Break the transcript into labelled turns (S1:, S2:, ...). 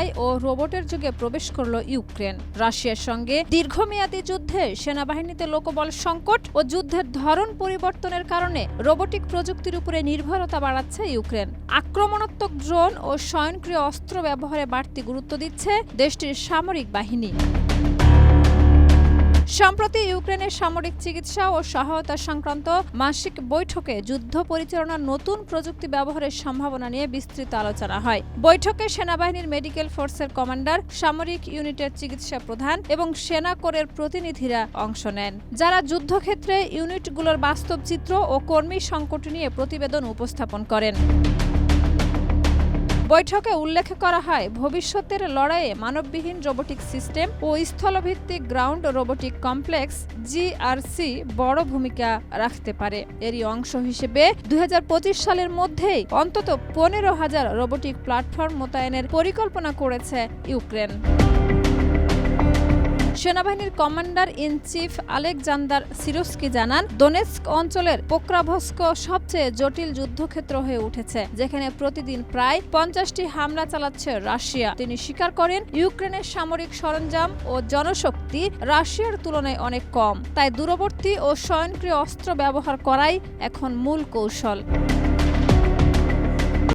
S1: AI ও রোবটের যুগে প্রবেশ করল ইউক্রেন। রাশিয়ার সঙ্গে দীর্ঘমেয়াদী যুদ্ধে সেনাবাহিনীতে লোকবল সংকট ও যুদ্ধের ধরন পরিবর্তনের কারণে রোবটিক প্রযুক্তির উপরে নির্ভরতা বাড়াচ্ছে ইউক্রেন। আক্রমণাত্মক ড্রোন ও স্বয়ংক্রিয় অস্ত্র ব্যবহারে বাড়তি গুরুত্ব দিচ্ছে দেশটির সামরিক বাহিনী। সম্প্রতি ইউক্রেনের সামরিক চিকিৎসা ও সহায়তা সংক্রান্ত মাসিক বৈঠকে যুদ্ধ পরিচালনার নতুন প্রযুক্তি ব্যবহারের সম্ভাবনা নিয়ে বিস্তৃত আলোচনা হয়। বৈঠকে সেনাবাহিনীর মেডিকেল ফোর্সের কমান্ডার, সামরিক ইউনিটের চিকিৎসা প্রধান এবং সেনা কোরের প্রতিনিধিরা অংশ নেন, যারা যুদ্ধক্ষেত্রে ইউনিটগুলোর বাস্তব চিত্র ও কর্মী সংকট নিয়ে প্রতিবেদন উপস্থাপন করেন। বৈঠকে উল্লেখ করা হয়, ভবিষ্যতের লড়াইয়ে মানববিহীন রোবোটিক সিস্টেম ও স্থলভিত্তিক গ্রাউন্ড রোবোটিক কমপ্লেক্স জিআরসি বড় ভূমিকা রাখতে পারে। এরই অংশ হিসেবে 2025 সালের মধ্যেই অন্তত 15,000 রোবোটিক প্ল্যাটফর্ম মোতায়েনের পরিকল্পনা করেছে ইউক্রেন। সেনাবাহিনীর commander in chief Alexander Syrskyi জানান, দোনেৎস্ক অঞ্চলের পোক্রাভস্ক সবচেয়ে জটিল যুদ্ধক্ষেত্র হয়ে উঠেছে, যেখানে প্রতিদিন প্রায় 50টি হামলা চালাচ্ছে রাশিয়া। তিনি স্বীকার করেন, ইউক্রেনের সামরিক সরঞ্জাম ও জনশক্তি রাশিয়ার তুলনায় অনেক কম, তাই দূরবর্তী ও স্বয়ংক্রিয় অস্ত্র ব্যবহার করাই এখন মূল কৌশল।